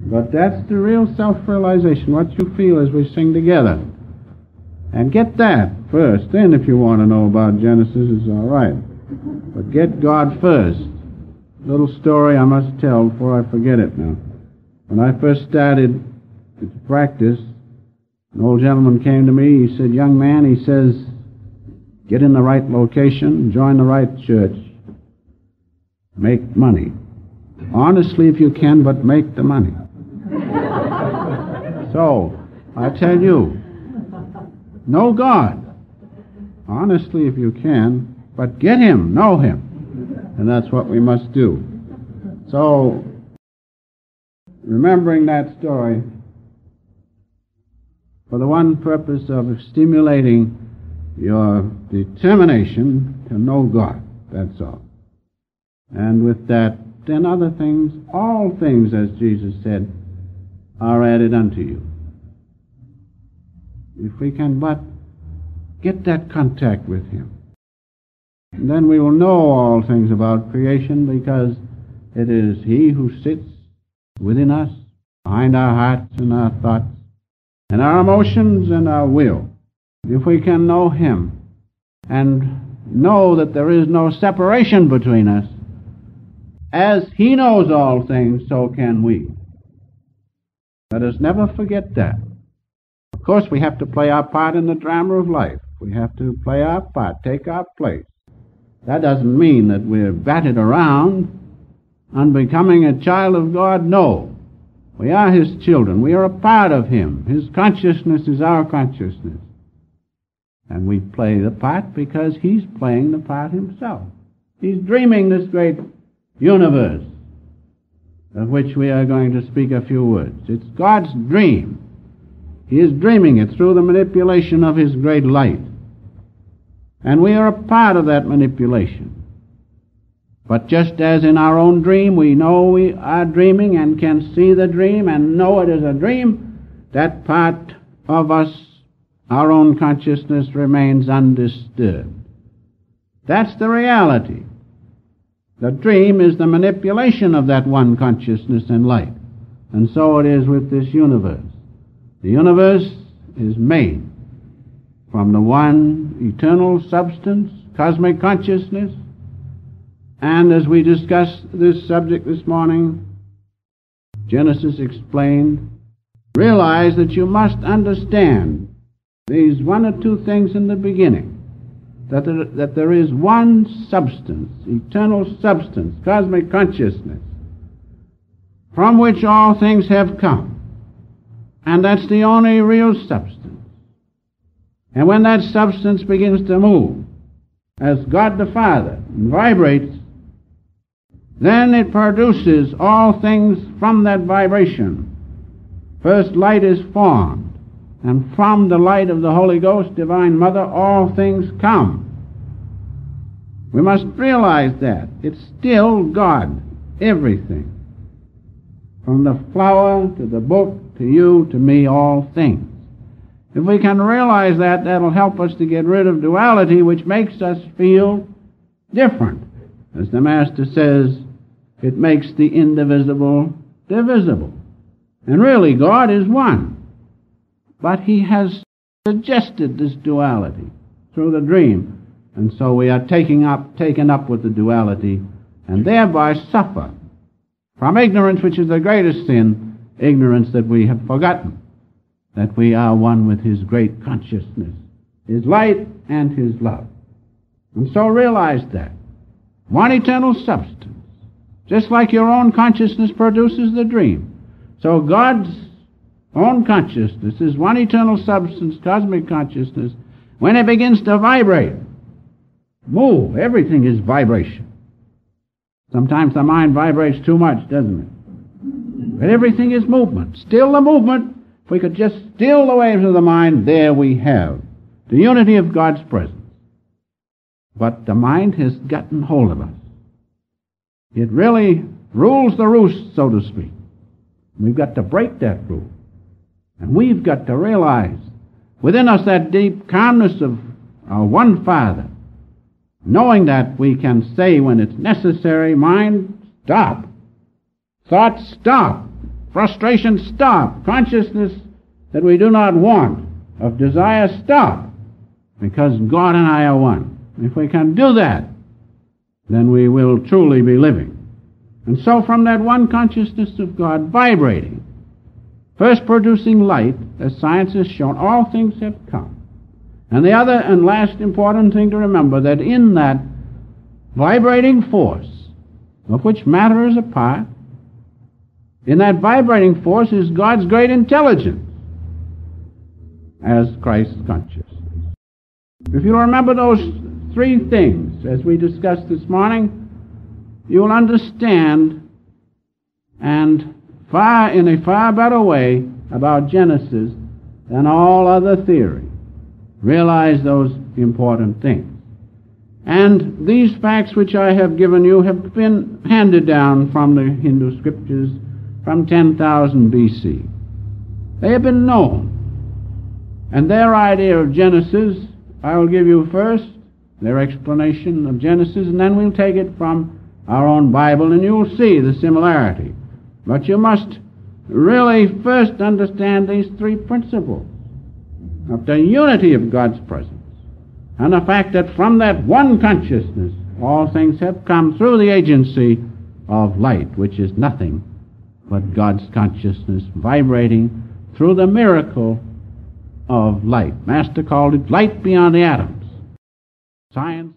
But that's the real self-realization, what you feel as we sing together. And get that first. Then if you want to know about Genesis, it's all right. But get God first. Little story I must tell before I forget it now. When I first started to practice, an old gentleman came to me. He said, young man, he says, get in the right location, join the right church, make money. Honestly, if you can, but make the money. So, I tell you, know God. Honestly, if you can, but get Him, know Him. And that's what we must do. So, remembering that story, for the one purpose of stimulating your determination to know God, that's all. And with that, then other things, all things, as Jesus said, are added unto you. If we can but get that contact with Him, and then we will know all things about creation, because it is He who sits within us, behind our hearts and our thoughts, and our emotions and our will. If we can know Him and know that there is no separation between us, as He knows all things, so can we. Let us never forget that. Of course, we have to play our part in the drama of life. We have to play our part, take our place. That doesn't mean that we're batted around, unbecoming a child of God. No. We are His children. We are a part of Him. His consciousness is our consciousness. And we play the part because He's playing the part Himself. He's dreaming this great universe of which we are going to speak a few words. It's God's dream. He is dreaming it through the manipulation of His great light. And we are a part of that manipulation. But just as in our own dream we know we are dreaming and can see the dream and know it is a dream, that part of us, our own consciousness, remains undisturbed. That's the reality. The dream is the manipulation of that one consciousness and light. And so it is with this universe. The universe is made from the one eternal substance, cosmic consciousness. And as we discuss this subject this morning, Genesis explained, realize that you must understand these one or two things in the beginning. That there is one substance, eternal substance, cosmic consciousness, from which all things have come. And that's the only real substance. And when that substance begins to move, as God the Father, and vibrates, then it produces all things from that vibration. First light is formed. And from the light of the Holy Ghost, Divine Mother, all things come. We must realize that. It's still God, everything. From the flower to the book, to you, to me, all things. If we can realize that, that'll help us to get rid of duality, which makes us feel different. As the Master says, it makes the indivisible divisible. And really, God is one. But He has suggested this duality through the dream. And so we are taken up with the duality, and thereby suffer from ignorance, which is the greatest sin, ignorance that we have forgotten that we are one with His great consciousness, His light and His love. And so realize that. One eternal substance. Just like your own consciousness produces the dream. So God's own consciousness is one eternal substance, cosmic consciousness. When it begins to vibrate, move, everything is vibration. Sometimes the mind vibrates too much, doesn't it? But everything is movement. Still the movement. If we could just still the waves of the mind, there we have the unity of God's presence. But the mind has gotten hold of us. It really rules the roost, so to speak. We've got to break that rule. And we've got to realize within us that deep calmness of our one Father, knowing that we can say when it's necessary, mind, stop. Thought, stop. frustration, stop. Consciousness that we do not want, of desire, stop. Because God and I are one. If we can do that, then we will truly be living. And so from that one consciousness of God vibrating, first producing light, as science has shown, all things have come. And the other and last important thing to remember, that in that vibrating force, of which matter is a part, in that vibrating force is God's great intelligence as Christ's consciousness. If you remember those three things, as we discussed this morning, you will understand, and in a far better way, about Genesis than all other theory. Realize those important things. And these facts which I have given you have been handed down from the Hindu scriptures from 10,000 BC. They have been known. And their idea of Genesis, I will give you first, their explanation of Genesis, and then we'll take it from our own Bible, and you'll see the similarity. But you must really first understand these three principles of the unity of God's presence, and the fact that from that one consciousness all things have come through the agency of light, which is nothing but God's consciousness vibrating through the miracle of light. Master called it light beyond the atoms. Science